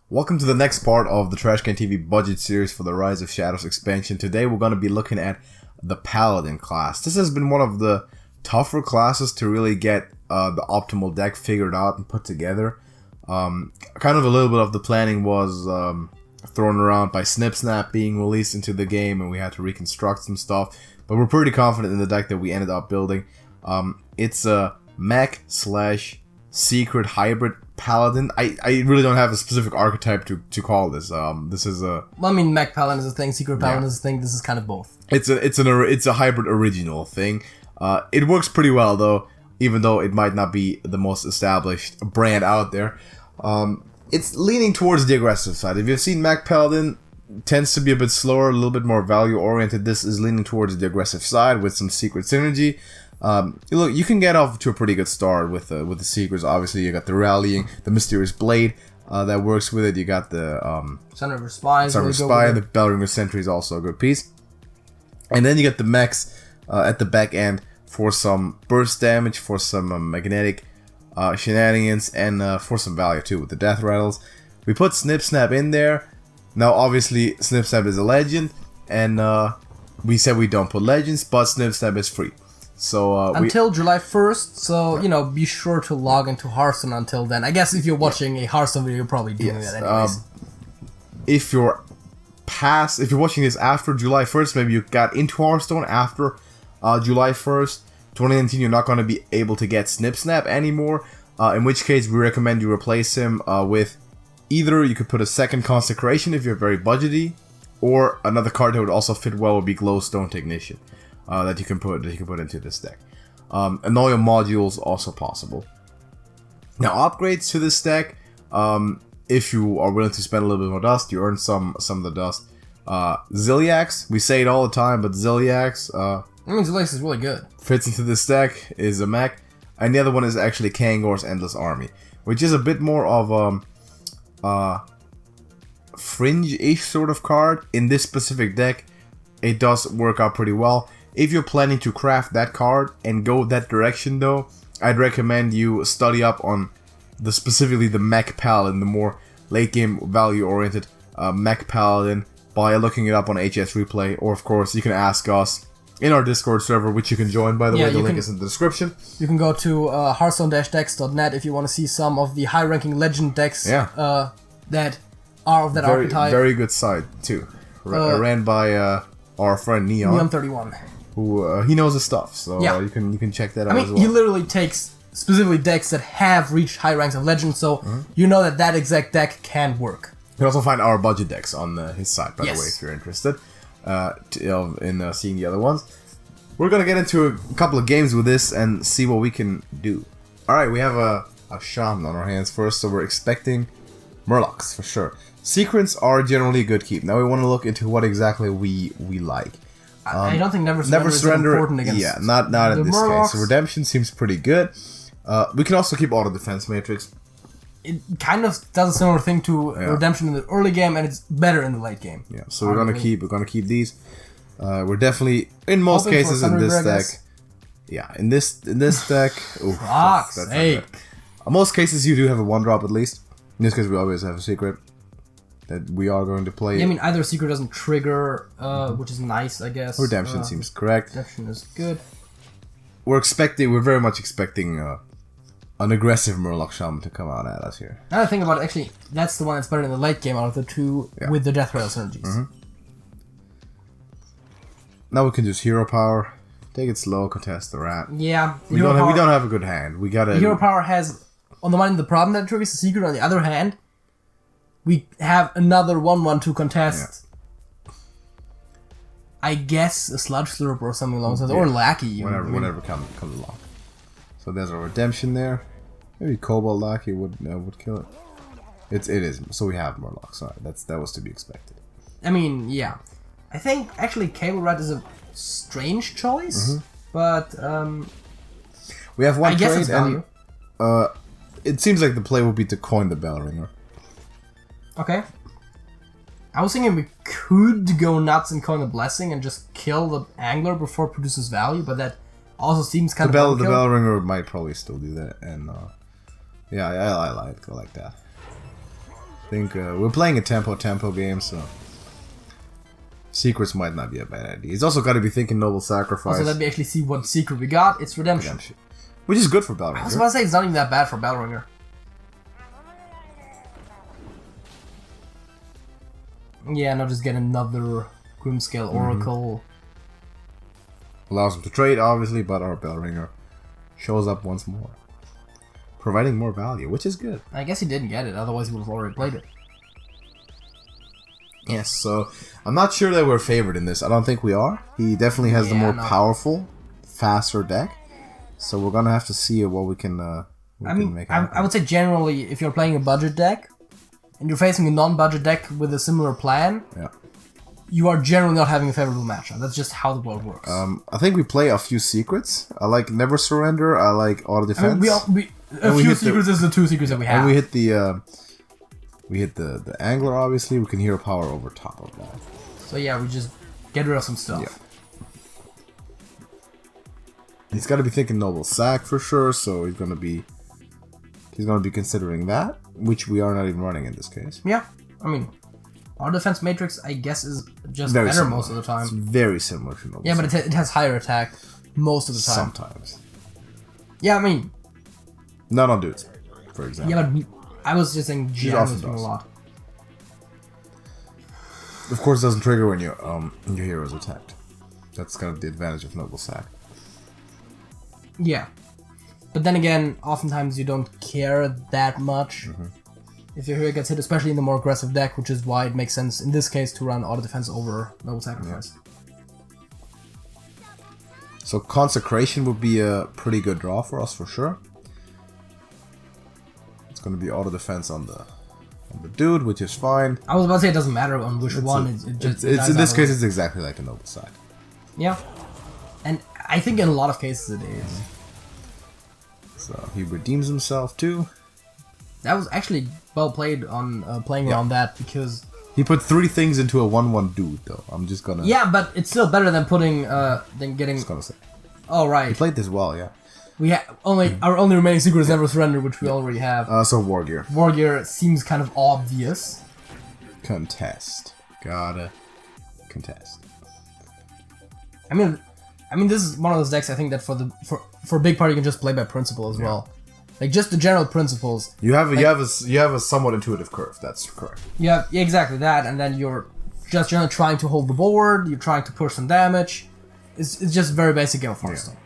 Welcome to the next part of the TrashcanTV budget series for the Rise of Shadows expansion. Today we're going to be looking at the Paladin class. This has been one of the tougher classes to really get the optimal deck figured out and put together. Kind of a little bit of the planning was thrown around by Snip being released into the game, and we had to reconstruct some stuff. But we're pretty confident in the deck that we ended up building. It's a Mech / secret hybrid Paladin. I really don't have a specific archetype to call this. This is a. Well, I mean, Mech Paladin is a thing, Secret Paladin is a thing. This is kind of both. It's a hybrid original thing. It works pretty well though, even though it might not be the most established brand out there. It's leaning towards the aggressive side. If you've seen Mech Paladin, tends to be a bit slower, a little bit more value oriented. This is leaning towards the aggressive side with some secret synergy. Look, you can get off to a pretty good start with the secrets. Obviously, you got the rallying, the mysterious blade that works with it. You got the Sunriver Spy, the Bellringer Sentry is also a good piece, and then you get the mechs at the back end for some burst damage, for some magnetic shenanigans, and for some value too with the death rattles. We put Snip in there. Now, obviously, Snip is a legend, and we said we don't put legends, but Snip is free. So until July 1st, so you know, be sure to log into Hearthstone until then. I guess if you're watching a Hearthstone video, you're probably doing that anyways. If you're watching this after July 1st, maybe you got into Hearthstone after July 1st, 2019, you're not going to be able to get Snip anymore. In which case, we recommend you replace him with either you could put a second Consecration if you're very budgety, or another card that would also fit well would be Glowstone Technician. That you can put into this deck. Annoy modules also possible. Now, upgrades to this deck, if you are willing to spend a little bit more dust, you earn some of the dust. Zilliax, we say it all the time, but Zilliax, Zilliax is really good. Fits into this deck, is a mech, and the other one is actually Kangor's Endless Army, which is a bit more of fringe-ish sort of card. In this specific deck, it does work out pretty well. If you're planning to craft that card and go that direction though, I'd recommend you study up on specifically the Mech Paladin, the more late game value oriented Mech Paladin, by looking it up on HS Replay, or of course you can ask us in our Discord server, which you can join, by the way. The link is in the description. You can go to hearthstone-decks.net if you want to see some of the high ranking legend decks that are of that archetype. Very good site too. Ran by our friend Neon31. Who he knows his stuff, so you can check that out as well. He literally takes specifically decks that have reached high ranks of legend, so you know that exact deck can work. You can also find our budget decks on his site, by the way, if you're interested in seeing the other ones. We're gonna get into a couple of games with this and see what we can do. All right, we have a Shaman on our hands first, so we're expecting Murlocs for sure. Secrets are generally a good keep. Now we want to look into what exactly we like. I don't think Never Surrender is important against. Yeah, not in this Murlocs. case. So Redemption seems pretty good. We can also keep Auto Defense Matrix. It kind of does a similar thing to Redemption in the early game, and it's better in the late game. Yeah, so we're gonna keep these. We're definitely in most cases in this deck. Yeah, in this deck. That's not good. In most cases, you do have a 1-drop at least. In this case, we always have a secret that we are going to play. Yeah, I mean, either secret doesn't trigger, which is nice, I guess. Redemption seems correct. Redemption is good. We're very much expecting an aggressive Murloc Shaman to come out at us here. Now that I think about it, actually, that's the one that's better in the late game out of the two with the Death Rattle synergies. Now we can just Hero Power, take it slow, contest the rat. Yeah, we don't have a good hand. We gotta. Hero Power has on the one hand the problem that triggers the secret. On the other hand, we have another 1/1 to contest. Yeah. I guess a Sludge Slurp or something along those lines, or Lackey. Whatever comes along. So there's a Redemption there. Maybe Cobalt Lackey would kill it. It is. So we have Murloc. Sorry, that was to be expected. I mean, yeah. I think actually Cable Rat is a strange choice, but we have one trade, it's value. And it seems like the play would be to coin the Bellringer. Okay. I was thinking we could go nuts and coin the Blessing and just kill the Angler before it produces value, but that also seems kind of the Bellringer might probably still do that, and I like that. I think we're playing a tempo game, so secrets might not be a bad idea. He's also got to be thinking Noble Sacrifice. Also, let me actually see what secret we got. It's Redemption. Which is good for Bellringer. I was about to say it's not even that bad for Bellringer. Yeah, now just get another Grimscale Oracle. Allows him to trade, obviously, but our Bellringer shows up once more. Providing more value, which is good. I guess he didn't get it, otherwise he would have already played it. Yes, so I'm not sure that we're favored in this. I don't think we are. He definitely has the more powerful, faster deck. So we're gonna have to see what we can. Make happen. I would say generally, if you're playing a budget deck and you're facing a non-budget deck with a similar plan, you are generally not having a favorable matchup. That's just how the world works. I think we play a few secrets. I like Never Surrender. I like Auto Defense. A few secrets is the two secrets that we have. And we hit the Angler. Obviously, we can hero power over top of that. So yeah, we just get rid of some stuff. Yeah. He's got to be thinking Noble Sack for sure. So he's gonna be considering that, which we are not even running in this case. Yeah, I mean, our defense matrix, I guess, is just very better most of the time. It's very similar to Noble. Yeah, but it has higher attack most of the time. Sometimes. Yeah, I mean, not on dudes, for example. Yeah, but I was just saying generally a lot. Of course, it doesn't trigger when your hero is attacked. That's kind of the advantage of Noble Sack. Yeah, but then again, oftentimes you don't care that much if your hero gets hit, especially in the more aggressive deck, which is why it makes sense in this case to run Auto Defense over Noble Sacrifice. Yeah. So Consecration would be a pretty good draw for us for sure. It's going to be Auto Defense on the dude, which is fine. I was about to say it doesn't matter on which one. It's in this case, it's exactly like the Noble side. Yeah, and I think in a lot of cases it is. So he redeems himself too. That was actually well played on playing around that, because he put 3 things into a 1/1 dude though. I'm just gonna. Yeah, but it's still better than putting than getting. Just gonna say. Oh right. He played this well, yeah. We have our only remaining secret is Never Surrender, which we already have. So War Gear. War Gear seems kind of obvious. Contest. Gotta contest. I mean, this is one of those decks I think that for big party you can just play by principle as well, like just the general principles. You have a somewhat intuitive curve. That's correct. Yeah, exactly that, and then you're just generally trying to hold the board. You're trying to push some damage. It's just very basic game of Hearthstone. Yeah.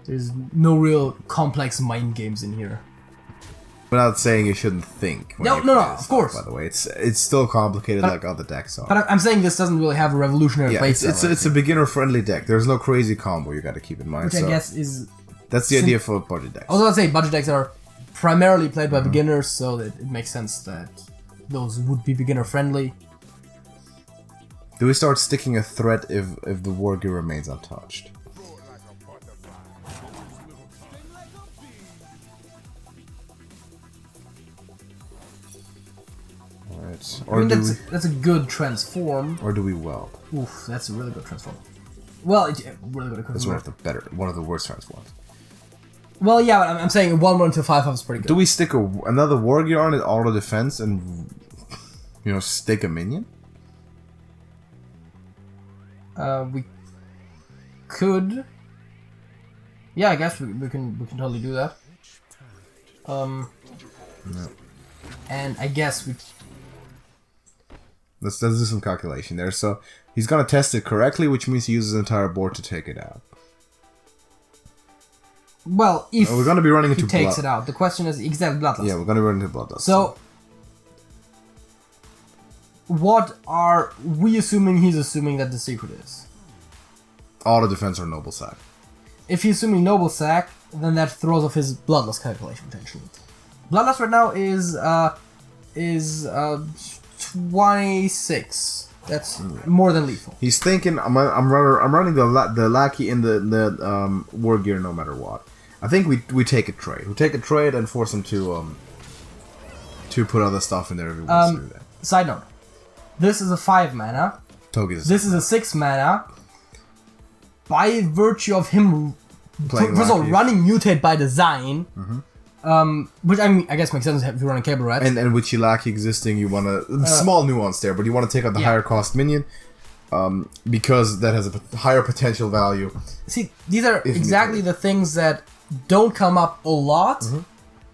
There's no real complex mind games in here. We're not saying you shouldn't think. No, of course. By the way, it's still complicated like other decks are. But I'm saying this doesn't really have a revolutionary playstyle. It's a beginner-friendly deck. There's no crazy combo you got to keep in mind. Which I guess is... That's the idea for budget decks. I was going to say budget decks are primarily played by beginners, so that it makes sense that those would be beginner-friendly. Do we start sticking a threat if the War Gear remains untouched? Or that's a good transform. Or do we weld? Oof, that's a really good transform. Well, really good. That's one of the worst transforms. Well, yeah, but I'm saying 1/1 into 5/5 is pretty good. Do we stick another War Gear on it, Auto Defense, and stick a minion? We could. Yeah, I guess we can totally do that. No. And I guess we. Let's do some calculation there. So he's gonna test it correctly, which means he uses his entire board to take it out. Well, if we're gonna be running into he takes it out, the question is exactly Bloodlust. Yeah, we're gonna run into Bloodlust. So, what are we assuming? He's assuming that the secret is Auto Defense or Noble Sack. If he's assuming Noble Sack, then that throws off his Bloodlust calculation potentially. Bloodlust right now is 26. That's more than lethal. He's thinking I'm running the Lackey in the War Gear no matter what. I think we take a trade. We take a trade and force him to put other stuff in there if he wants to do that. Side note: this is a 5 mana. This is a 6 mana. By virtue of him, first of all, running Mutate by design, Which I mean, I guess makes sense if you're running cable rats. And with Shilaki existing, you want a small nuance there, but you want to take out the higher cost minion, because that has a higher potential value. See, these are exactly the things that don't come up a lot,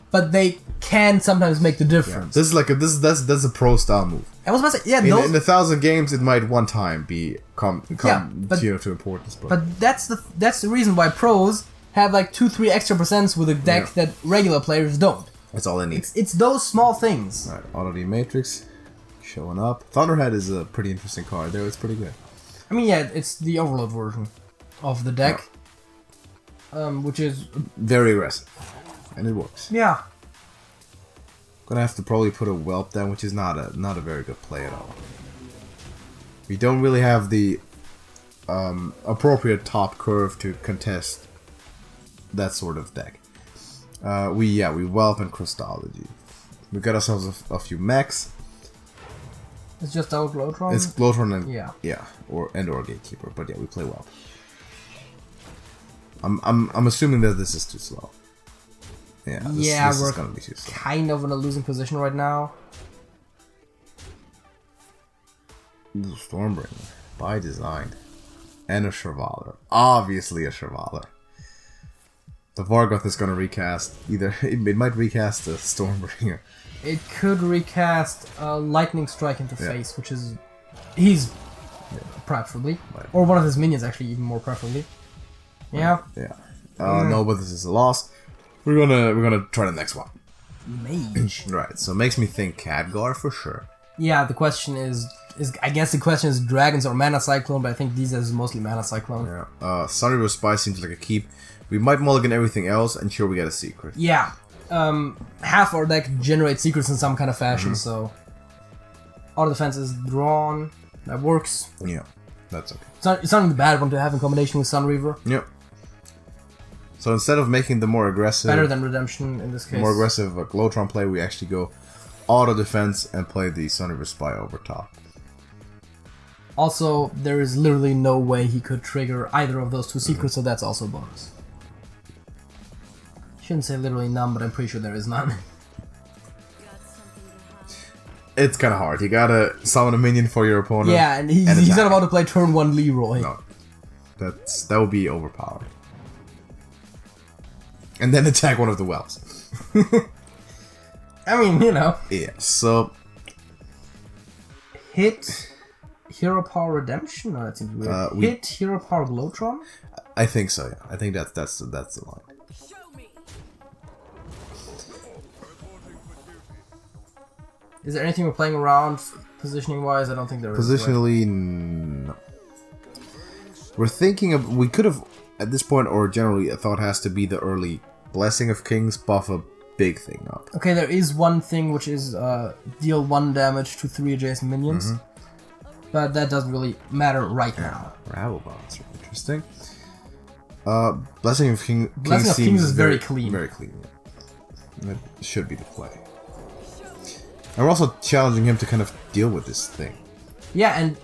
but they can sometimes make the difference. Yeah. This is like that's a pro style move. I was about to say, yeah, in 1,000 games, it might one time come to importance, but that's the reason why pros have like 2-3 extra percents with a deck that regular players don't. That's all they need. It's those small things. Right, Auto D Matrix showing up. Thunderhead is a pretty interesting card there. It's pretty good. I mean, yeah, it's the overload version of the deck, which is very aggressive, and it works. Yeah. Gonna have to probably put a Whelp down, which is not a very good play at all. We don't really have the appropriate top curve to contest that sort of deck. We Whelp and Crystology. We got ourselves a few mechs. It's just our Glowtron? It's Glowtron and or Gatekeeper, but yeah, we play Whelp. I'm assuming that this is too slow. Yeah, this is gonna be too slow. Kind of in a losing position right now. Ooh, Stormbringer by design. And a Shrivaler. Obviously a Shrivaler. The Vargoth is going to recast either. It might recast a Stormbringer. It could recast a Lightning Strike into face, which is preferably, or one of his minions actually, even more preferably. Yeah. Yeah. No, but this is a loss. We're gonna try the next one. Mage. Right. So it makes me think Khadgar for sure. Yeah. The question is I guess the question is dragons or Mana Cyclone, but I think these is mostly Mana Cyclone. Yeah. Sunriver Spy seems like a keep. We might mulligan everything else, and sure we get a secret. Yeah. Half our deck generates secrets in some kind of fashion, so auto defense is drawn. That works. Yeah, that's okay. It's not the bad one to have in combination with Sunreaver. Yep. So instead of making the more aggressive, better than Redemption in this case, more aggressive Glowtron play, we actually go auto defense and play the Sunriver Spy over top. Also, there is literally no way he could trigger either of those two secrets, so that's also a bonus. Shouldn't say literally none, but I'm pretty sure there is none. It's kind of hard. You gotta summon a minion for your opponent. Yeah, and he's not about to play turn 1 Leroy. No. That would be overpowered. And then attack one of the Whelps. I mean, you know. Yeah, so... Hit Hero Power Redemption? No, that seems weird. Hit Hero Power Glowtron? I think so, yeah. I think that's the line. Is there anything we're playing around positioning-wise? I don't think there is. Positionally, no. We're thinking of... We could have, at this point, or generally, a thought has to be the early Blessing of Kings buff a big thing up. Okay, there is one thing, which is deal 1 damage to 3 adjacent minions. But that doesn't really matter right now. Rabblebots are interesting. Blessing of Kings is very clean. Very clean, yeah. That should be the play. And we're also challenging him to kind of deal with this thing. Yeah, and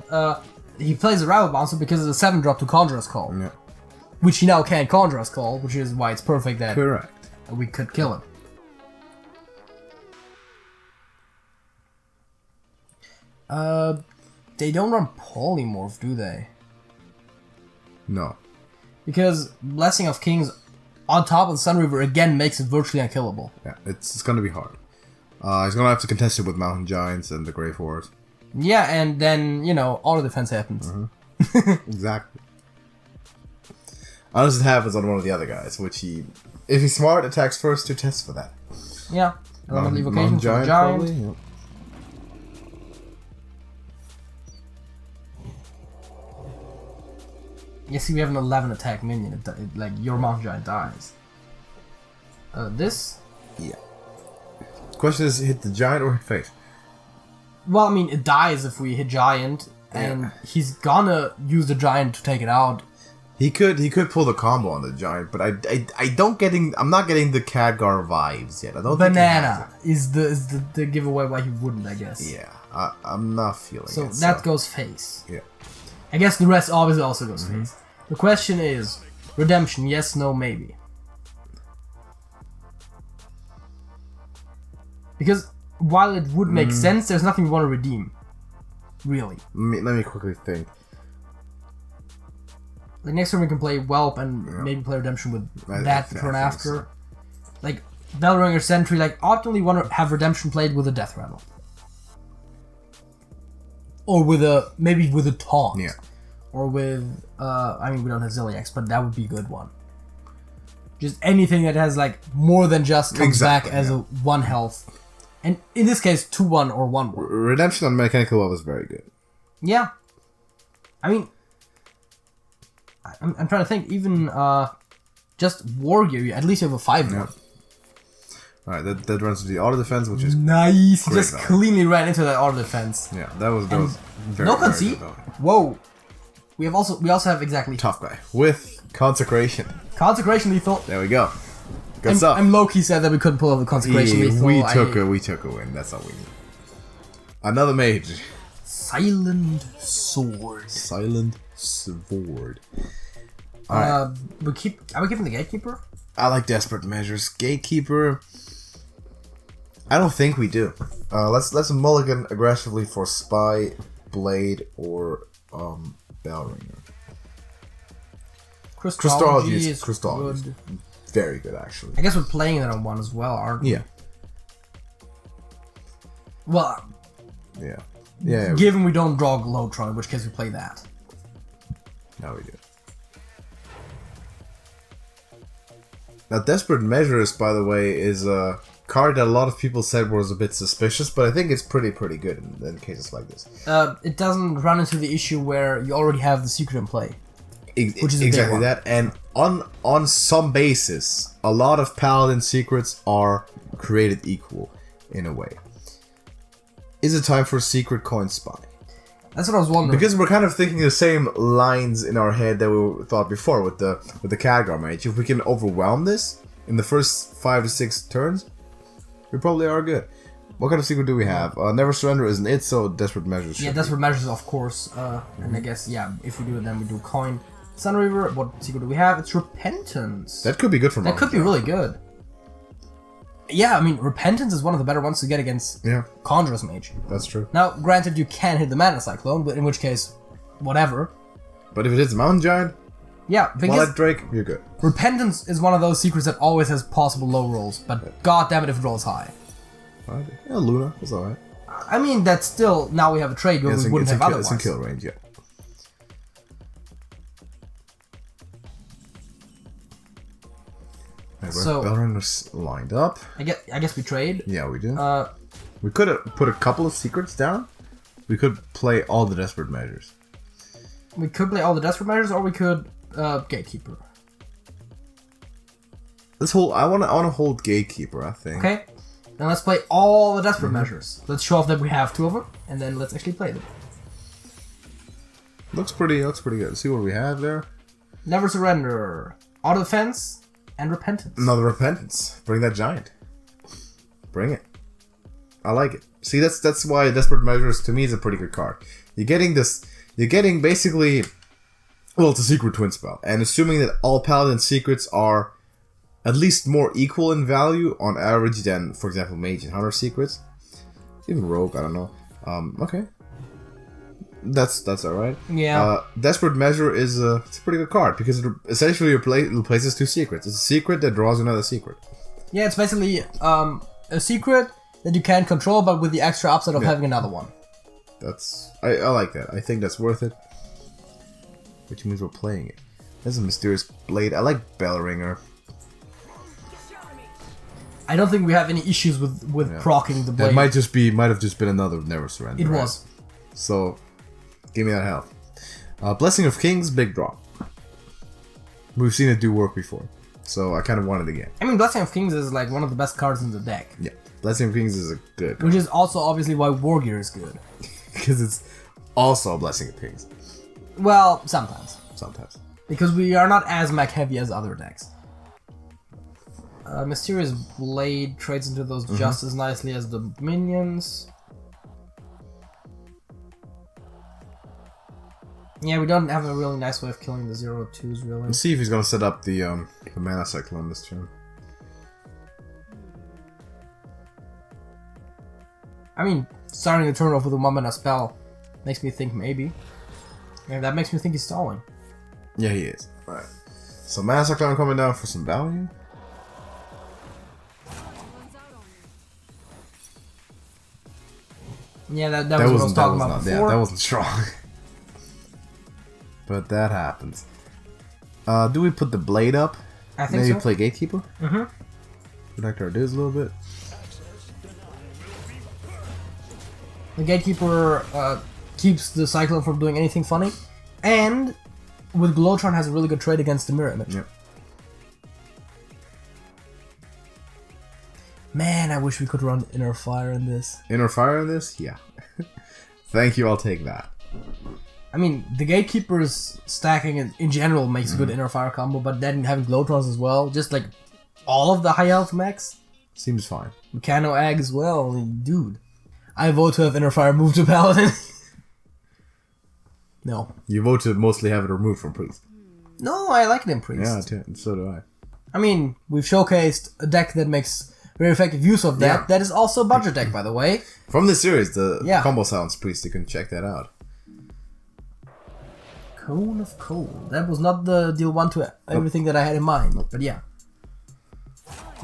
he plays a Rabble Bouncer because it's a 7-drop to Conjurer's Call. Yeah. Which he now can't Conjurer's Call, which is why it's perfect that we could kill him. They don't run Polymorph, do they? No. Because Blessing of Kings on top of the Sunreaver again makes it virtually unkillable. Yeah, it's gonna be hard. He's gonna have to contest it with Mountain Giants and the Grey Forest. Yeah, and then, you know, auto defense happens. Exactly. Unless it happens on one of the other guys, which he, if he's smart, attacks first to test for that. Yeah. Mountain Giant, probably. Yep. You see, we have an 11 attack minion. Like, your Mountain Giant dies. This? Yeah. Question is, hit the Giant or hit face? Well, I mean, it dies if we hit Giant, and he's gonna use the Giant to take it out. He could pull the combo on the Giant, but I'm not getting the Khadgar vibes yet. I don't Banana think he has is the giveaway why he wouldn't, I guess. Yeah, I'm not feeling so it. That goes face. Yeah. I guess the rest obviously also goes face. The question is, Redemption, yes, no, maybe. Because while it would make sense, there's nothing we want to redeem. Really. Let me quickly think. Like next turn we can play Whelp and maybe play Redemption with that the turn after. Like Bellringer Sentry, like optimally want to have Redemption played with a Death Rattle. Or with maybe with a Taunt. Yeah. Or with, I mean we don't have Zilliax, but that would be a good one. Just anything that has like more than just comes back as a 1 health. And in this case, 2/1 or 1/1. Redemption on Mechanical Love is very good. Yeah. I mean, I'm trying to think. Even just War Gear, at least you have a 5/1. Yeah. Alright, that runs to the auto defense, which is nice. Just cleanly ran into that auto defense. Yeah, that was very, no conceit. Whoa. We also have exactly tough guy with Consecration. Consecration lethal. There we go. Good stuff. I'm low-key sad that we couldn't pull off the Consecration lethal. We took a win. That's all we need. Another mage. Silent Sword. Silent Sword. Are we keeping the Gatekeeper? I like Desperate Measures. Gatekeeper. I don't think we do. Let's mulligan aggressively for Spy, Blade, or Bellringer. Christology is good. Very good, actually. I guess we're playing it on 1 as well, aren't we? Yeah. Well. Yeah. Given we don't draw Glowtron, in which case we play that. No, we do. Now, Desperate Measures, by the way, is a card that a lot of people said was a bit suspicious, but I think it's pretty good in cases like this. It doesn't run into the issue where you already have the secret in play. Which is exactly that, and on some basis, a lot of Paladin secrets are created equal, in a way. Is it time for Secret Coin Spy? That's what I was wondering. Because we're kind of thinking the same lines in our head that we thought before with the Khadgar Mage. If we can overwhelm this in the first 5 to 6 turns, we probably are good. What kind of secret do we have? Never Surrender isn't it, so Desperate Measures. Yeah, Desperate Measures, of course. And I guess, if we do it, then we do Coin. Sunreaver, what secret do we have? It's Repentance. That could be good for That could be really good. Yeah, I mean, Repentance is one of the better ones to get against Conjurer's Mage. That's true. Now, granted, you can hit the Mana Cyclone, but in which case, whatever. But if it hits Mountain Giant, because Drake, you're good. Repentance is one of those secrets that always has possible low rolls, but god damn it if it rolls high. Yeah, Luna, that's alright. I mean, that's still, now we have a trade where we wouldn't have otherwise. It's in kill range, yeah. So Bellringer's lined up. I guess we trade. Yeah, we do. We could have put a couple of secrets down. We could play all the Desperate Measures. We could play all the Desperate Measures, or we could Gatekeeper. Let's hold. I want to hold Gatekeeper. I think. Okay, then let's play all the Desperate Measures. Let's show off that we have 2 of them, and then let's actually play them. Looks pretty good. Let's see what we have there. Never Surrender, Auto Defense, and Repentance. Another Repentance. Bring that giant. Bring it. I like it. See, that's why Desperate Measures to me is a pretty good card. You're getting this. You're getting basically, well, it's a secret twin spell, and assuming that all Paladin secrets are at least more equal in value on average than, for example, Mage and Hunter secrets, even Rogue. I don't know. Okay. That's alright. Yeah. Desperate Measure is it's a pretty good card because it essentially replaces 2 secrets. It's a secret that draws another secret. Yeah, it's basically a secret that you can't control, but with the extra upside of having another one. I like that. I think that's worth it. Which means we're playing it. There's a Mysterious Blade. I like Bellringer. I don't think we have any issues with proccing the blade. That might have just been another Never Surrender. It was. So, give me that health. Blessing of Kings, big draw. We've seen it do work before, so I kind of wanted it again. I mean, Blessing of Kings is like one of the best cards in the deck. Yeah, Blessing of Kings is a good card. Which is also obviously why War Gear is good. Because it's also a Blessing of Kings. Well, sometimes. Sometimes. Because we are not as mech heavy as other decks. Mysterious Blade trades into those just as nicely as the minions. Yeah, we don't have a really nice way of killing the 0-2s, really. Let's see if he's gonna set up the Mana Cyclone this turn. I mean, starting the turn off with a 1-mana spell makes me think maybe. Yeah, that makes me think he's stalling. Yeah, he is. Alright. So Mana Cyclone coming down for some value. Yeah, that was what I was talking about before. Yeah, that wasn't strong. But that happens. Do we put the blade up? I think Maybe so. play Gatekeeper? Mm-hmm. Protect our dudes a little bit. The Gatekeeper keeps the Cyclone from doing anything funny. And with Glowtron has a really good trade against the Mirror Image. Yep. Man, I wish we could run Inner Fire in this. Inner Fire in this? Yeah. Thank you, I'll take that. I mean, the Gatekeeper's stacking in general makes a good Inner Fire combo, but then having Glowtrons as well, just like all of the high health mechs. Seems fine. Mechano Egg as well, dude. I vote to have Inner Fire moved to Paladin. No. You vote to mostly have it removed from Priest. No, I like it in Priest. Yeah, so do I. I mean, we've showcased a deck that makes very effective use of that. Yeah. That is also a budget deck, by the way. From this series, the Combo Silence Priest, you can check that out. Cone of Cold. That was not the deal 1 to everything that I had in mind, but yeah.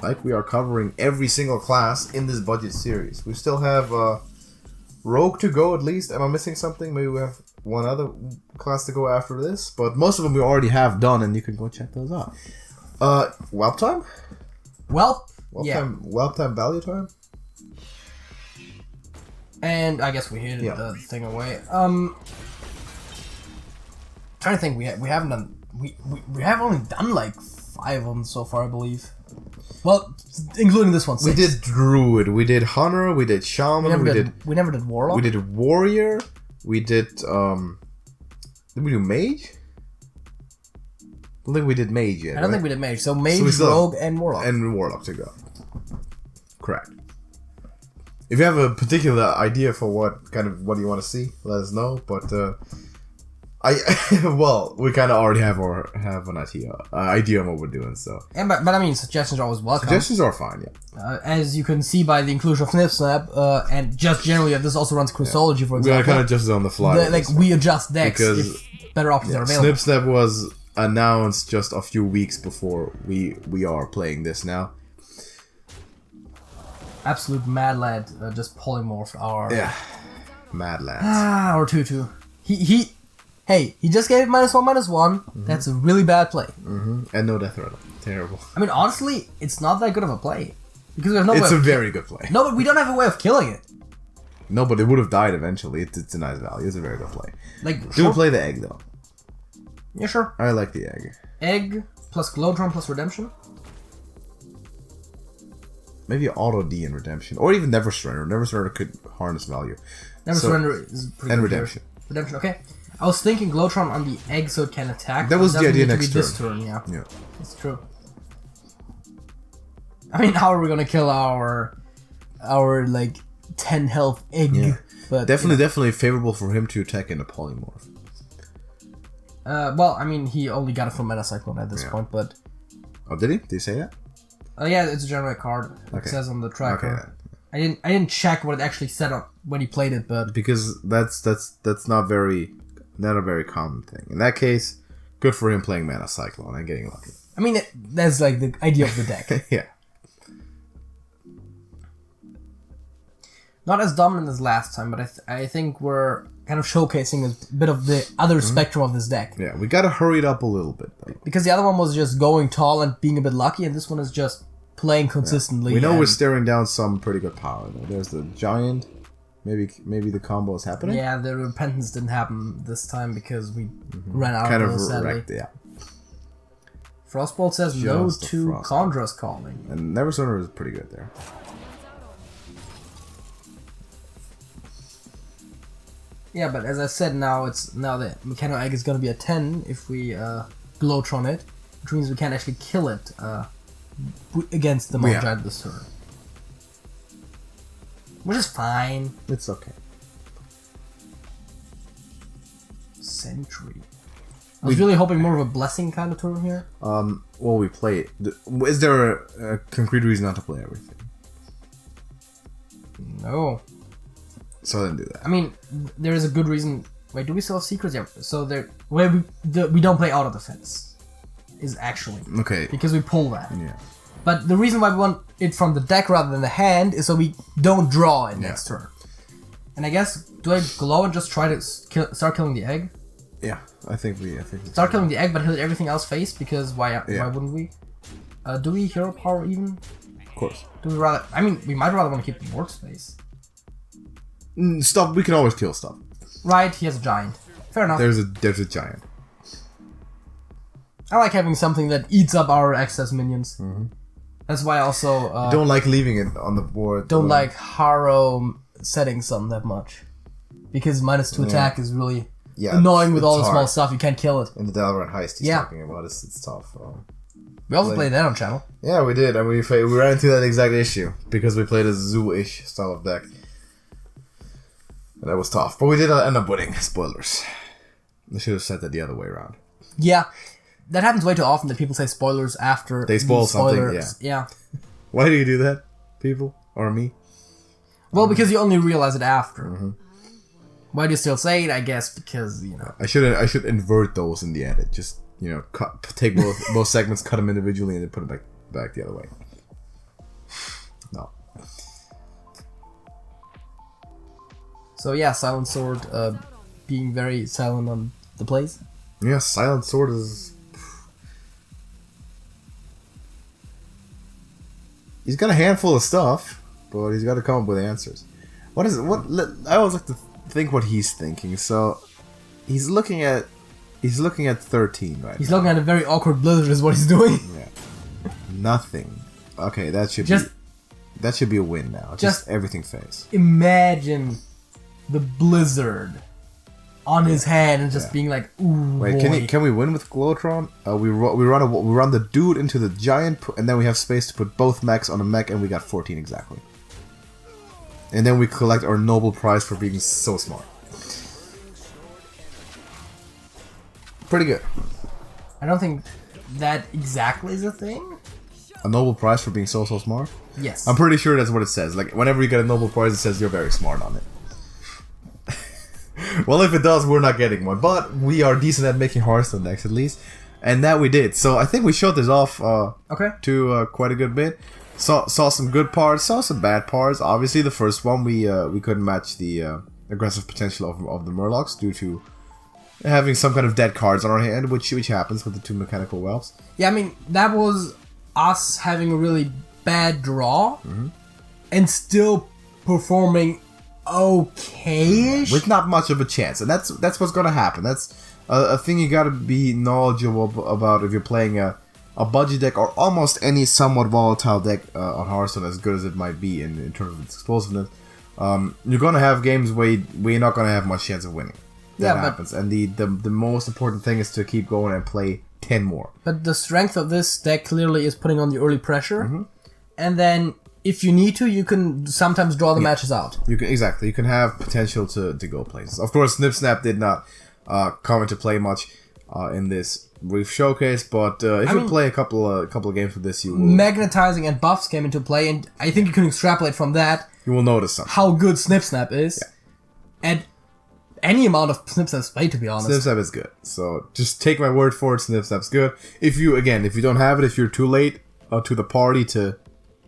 Like we are covering every single class in this budget series. We still have Rogue to go at least. Am I missing something? Maybe we have one other class to go after this. But most of them we already have done, and you can go check those out. Whelp time? Well, Whelp time, value time? And I guess we hit the thing away. Trying to think, we haven't done we have only done like 5 of them so far, I believe. Well, including this one. 6. We did Druid, we did Hunter, we did Shaman, we never did Warlock. We did Warrior, we did did we do Mage? I don't think we did Mage yet. I don't think we did Mage. So Mage, Rogue, and Warlock. And Warlock to go. Correct. If you have a particular idea for what you want to see, let us know. But well, we kind of already have an idea on what we're doing. So. And but I mean, suggestions are always welcome. Suggestions are fine. Yeah. As you can see by the inclusion of Snip Snap, and just generally, this also runs Chrysology, for example. We kind of adjusted on the fly. We adjust decks if better options are available. Snip Snap was announced just a few weeks before we are playing this now. Absolute mad lad, just polymorph our mad lads. Our 2/2. He just gave it -1/-1. That's a really bad play. And no death rattle. Terrible. I mean, honestly, it's not that good of a play because there's no. It's a very good play. No, but we don't have a way of killing it. No, but it would have died eventually. It's a nice value. It's a very good play. Like, do play the egg though. Yeah, sure. I like the egg. Egg plus Glowtron plus Redemption. Maybe Auto D and Redemption, or even Never Surrender. Never Surrender could harness value. Never Surrender is pretty and good. Redemption. Redemption, okay. I was thinking Glowtron on the egg so it can attack. That was the idea next turn. This turn, yeah. Yeah. That's true. I mean, how are we gonna kill our like 10 health egg? Yeah. But definitely favorable for him to attack in a polymorph. Well, I mean, he only got it from Mana Cyclone at this point, but. Oh, did he? Did he say that? Yeah, it's a generate card. It says on the tracker. Okay. I didn't check what it actually said on when he played it, but because that's not a very common thing. In that case, good for him playing Mana Cyclone and getting lucky. I mean, that's like the idea of the deck. Yeah. Not as dominant as last time, but I think we're kind of showcasing a bit of the other spectrum of this deck. Yeah, we gotta hurry it up a little bit. Because the other one was just going tall and being a bit lucky, and this one is just playing consistently. We know we're staring down some pretty good power though. There's the Giant. Maybe the combo is happening. Yeah, the Repentance didn't happen this time because we ran out kind of of those, sadly. wrecked, yeah. Frostbolt says no to Condra's Calling. And Never Surrender is pretty good there. Yeah, but as I said, now the Mechano Egg is going to be a 10 if we Glowtron it, which means we can't actually kill it against the Mage Giant this turn. Which is fine. It's okay. Sentry. I was really hoping more of a blessing kind of turn here. Well, we play it. Is there a concrete reason not to play everything? No. So I didn't do that. I mean, there is a good reason. Wait, do we still have secrets? Yeah. So where we don't play auto defense is actually okay because we pull that. Yeah. But the reason why we want it from the deck rather than the hand is so we don't draw it next turn. And I guess, do I glow and just try to start killing the egg? Yeah, I think we start killing the egg, but hit everything else face, because why wouldn't we? Do we hero power even? Of course. Do we rather? I mean, we might rather want to keep the workspace. Stuff, we can always kill stuff. Right, he has a giant. Fair enough. There's a giant. I like having something that eats up our excess minions. That's why I also don't like leaving it on the board. Don't like Harrow settings on that much, because -2 attack is really annoying with all the small stuff. You can't kill it. In the Dalrun heist he's talking about, it's tough. We also played that on channel. Yeah, we did, and we ran into that exact issue because we played a zoo-ish style of deck, and that was tough. But we did end up winning. Spoilers. I should have said that the other way around. Yeah, that happens way too often that people say spoilers after they spoil something. Yeah. Why do you do that, people or me? Well, because you only realize it after. Why do you still say it? I guess because I should invert those in the edit. Just take both segments, cut them individually, and then put them back the other way. No. So yeah, Silent Sword being very silent on the plays. Yeah, Silent Sword is. He's got a handful of stuff, but he's got to come up with answers. I always like to think what he's thinking. So he's looking at 13 right He's now. looking at a very awkward blizzard is what he's doing. Yeah. Nothing. Okay, that should be a win now. Just everything face. Imagine the blizzard on his hand and just being like, ooh. Wait, boy. can we win with Glowtron? We run the dude into the giant, and then we have space to put both mechs on a mech, and we got 14 exactly. And then we collect our Nobel Prize for being so smart. Pretty good. I don't think that exactly is a thing. A Nobel Prize for being so smart? Yes. I'm pretty sure that's what it says. Like, whenever you get a Nobel Prize, it says you're very smart on it. Well, if it does, we're not getting one. But we are decent at making Hearthstone decks, at least. And that we did. So I think we showed this off to quite a good bit. Saw some good parts, saw some bad parts. Obviously, the first one, we couldn't match the aggressive potential of the Murlocs due to having some kind of dead cards on our hand, which happens with the 2 mechanical whelps. Yeah, I mean, that was us having a really bad draw and still performing okay-ish. With not much of a chance, and that's what's gonna happen. That's a thing you gotta be knowledgeable about if you're playing a budget deck or almost any somewhat volatile deck on Hearthstone, as good as it might be in terms of its explosiveness. You're gonna have games where you're not gonna have much chance of winning. That happens, and the most important thing is to keep going and play 10 more. But the strength of this deck clearly is putting on the early pressure, and then if you need to, you can sometimes draw the matches out. You can have potential to go places. Of course, Snip Snap did not come into play much in this brief showcase, but if you play a couple of games with this, you will. Magnetizing and buffs came into play, and I think you can extrapolate from that. You will notice something. How good Snip Snap is, and any amount of Snip Snap's play, to be honest. Snip Snap is good, so just take my word for it. Snip Snap's good. If you don't have it, if you're too late to the party to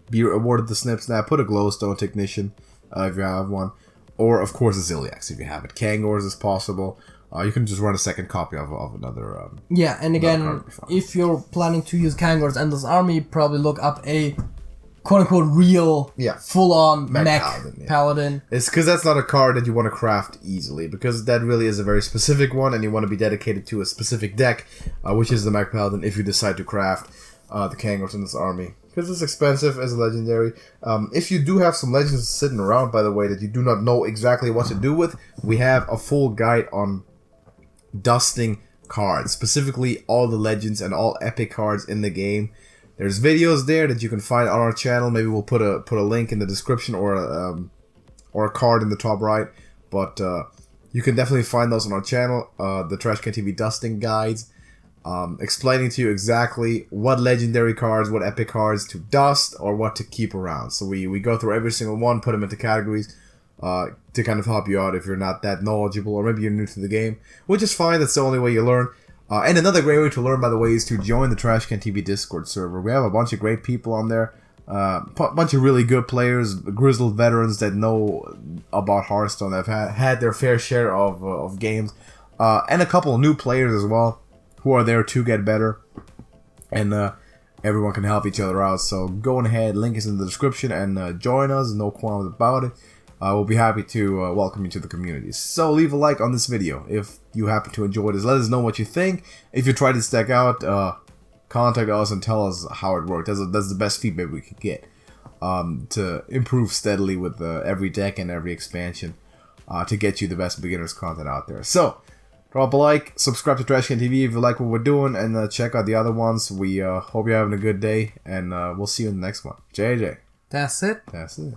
be awarded the Snip Snap, put a Glowstone Technician if you have one, or of course a Ziliax if you have it. Kangors is possible. You can just run a second copy of another. And again, if you're planning to use Kangor's Endless Army, probably look up a quote-unquote real, full-on Mech Paladin. It's because that's not a card that you want to craft easily, because that really is a very specific one, and you want to be dedicated to a specific deck, which is the Mech Paladin, if you decide to craft the Kangors in this army. Because it's expensive as a legendary. If you do have some legends sitting around, by the way, that you do not know exactly what to do with, we have a full guide on dusting cards, specifically all the legends and all epic cards in the game. There's videos there that you can find on our channel. Maybe we'll put a link in the description or a card in the top right. But you can definitely find those on our channel. The TrashcanTV dusting guides, explaining to you exactly what legendary cards, what epic cards to dust or what to keep around. So we go through every single one, put them into categories. to kind of help you out if you're not that knowledgeable or maybe you're new to the game, which is fine. That's the only way you learn. And another great way to learn, by the way, is to join the TrashcanTV Discord server. We have a bunch of great people on there, a bunch of really good players, grizzled veterans that know about Hearthstone, that have had their fair share of games, and a couple of new players as well who are there to get better. And everyone can help each other out. So go ahead, link is in the description, and join us. No qualms about it. We'll be happy to welcome you to the community. So leave a like on this video if you happen to enjoy this. Let us know what you think. If you try this deck out, contact us and tell us how it worked. That's the best feedback we could get to improve steadily with every deck and every expansion to get you the best beginners content out there. So drop a like, subscribe to TrashcanTV if you like what we're doing, and check out the other ones. We hope you're having a good day, and we'll see you in the next one. JJ. That's it. That's it.